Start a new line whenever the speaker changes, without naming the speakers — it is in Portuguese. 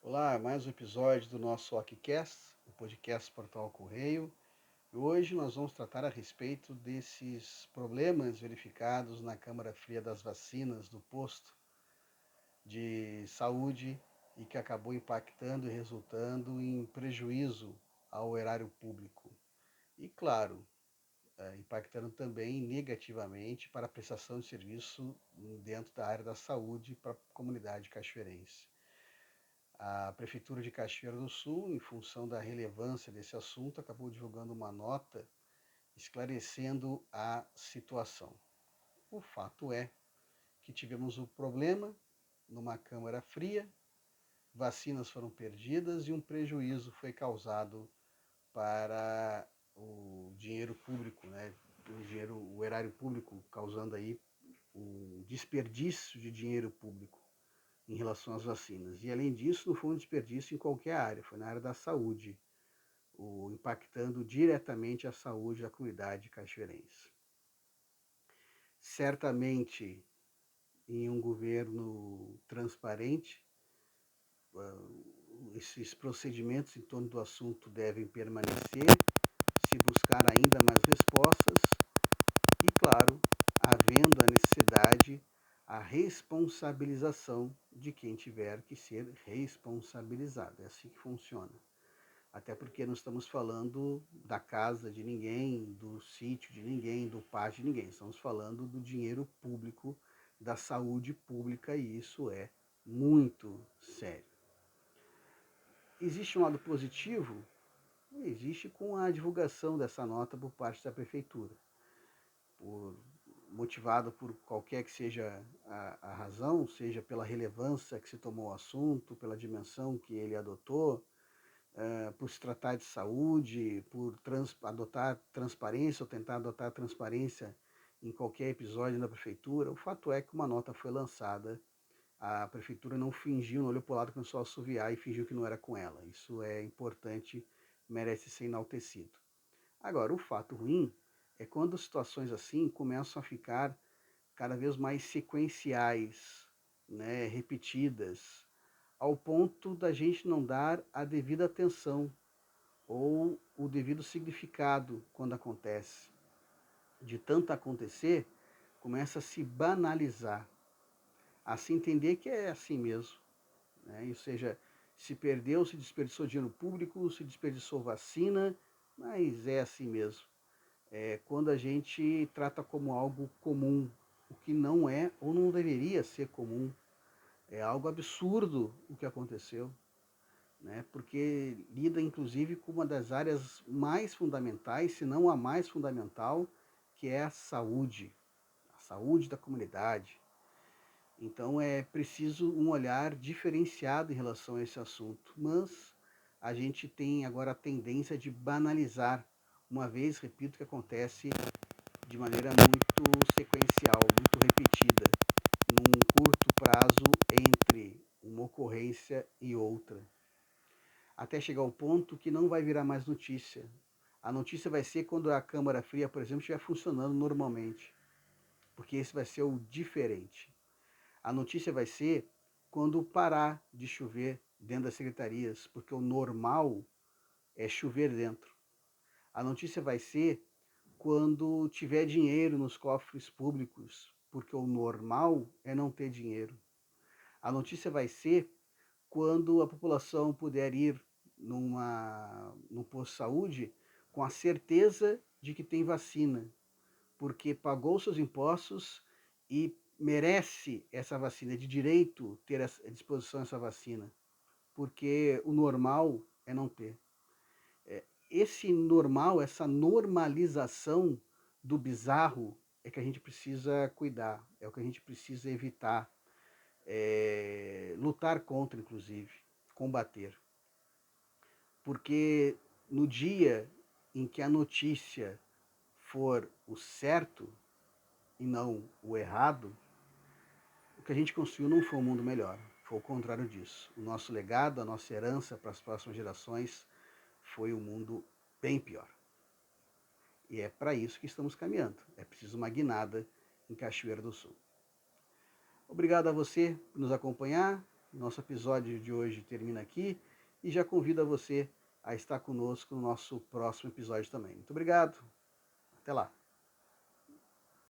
Olá, mais um episódio do nosso OKCast, o podcast Portal Correio. E hoje nós vamos tratar a respeito desses problemas verificados na Câmara Fria das Vacinas do posto de saúde e que acabou impactando e resultando em prejuízo ao erário público. E, claro, impactando também negativamente para a prestação de serviço dentro da área da saúde para a comunidade cachoeirense. A Prefeitura de Cachoeira do Sul, em função da relevância desse assunto, acabou divulgando uma nota esclarecendo a situação. O fato é que tivemos um problema numa câmara fria, vacinas foram perdidas e um prejuízo foi causado para o dinheiro público, né? O erário público, causando aí um desperdício de dinheiro público em relação às vacinas. E além disso, não foi um desperdício em qualquer área, foi na área da saúde, impactando diretamente a saúde da comunidade cachoeirense. Certamente, em um governo transparente, esses procedimentos em torno do assunto devem permanecer, se buscar ainda mais respostas e, claro, havendo a necessidade, a responsabilização de quem tiver que ser responsabilizado. É assim que funciona. Até porque não estamos falando da casa de ninguém, do sítio de ninguém, do pátio de ninguém. Estamos falando do dinheiro público, da saúde pública, e isso é muito sério. Existe um lado positivo? Existe com a divulgação dessa nota por parte da prefeitura. Motivado por qualquer que seja a razão, seja pela relevância que se tomou o assunto, pela dimensão que ele adotou, por se tratar de saúde, por adotar transparência ou tentar adotar transparência em qualquer episódio da prefeitura. O fato é que uma nota foi lançada, a prefeitura não fingiu, não olhou para o lado, começou a assoviar e fingiu que não era com ela. Isso é importante, merece ser enaltecido. Agora, o fato ruim é quando situações assim começam a ficar cada vez mais sequenciais, né, repetidas, ao ponto da gente não dar a devida atenção ou o devido significado quando acontece. De tanto acontecer, começa a se banalizar, a se entender que é assim mesmo, né? Ou seja, se perdeu, se desperdiçou dinheiro público, se desperdiçou vacina, mas é assim mesmo. É quando a gente trata como algo comum, o que não é ou não deveria ser comum. É algo absurdo o que aconteceu, né? Porque lida inclusive com uma das áreas mais fundamentais, se não a mais fundamental, que é a saúde da comunidade. Então é preciso um olhar diferenciado em relação a esse assunto, mas a gente tem agora a tendência de banalizar, uma vez, repito, que acontece de maneira muito sequencial, muito repetida, num curto prazo entre uma ocorrência e outra, até chegar ao ponto que não vai virar mais notícia. A notícia vai ser quando a câmara fria, por exemplo, estiver funcionando normalmente, porque esse vai ser o diferente. A notícia vai ser quando parar de chover dentro das secretarias, porque o normal é chover dentro. A notícia vai ser quando tiver dinheiro nos cofres públicos, porque o normal é não ter dinheiro. A notícia vai ser quando a população puder ir num posto de saúde com a certeza de que tem vacina, porque pagou seus impostos e merece essa vacina, é de direito ter à disposição essa vacina, porque o normal é não ter. Esse normal, essa normalização do bizarro é que a gente precisa cuidar, é o que a gente precisa evitar, lutar contra, inclusive, combater. Porque no dia em que a notícia for o certo e não o errado, o que a gente construiu não foi um mundo melhor, foi o contrário disso. O nosso legado, a nossa herança para as próximas gerações foi um mundo bem pior. E é para isso que estamos caminhando. É preciso uma guinada em Cachoeira do Sul. Obrigado a você por nos acompanhar. Nosso episódio de hoje termina aqui e já convido a você a estar conosco no nosso próximo episódio também. Muito obrigado. Até lá.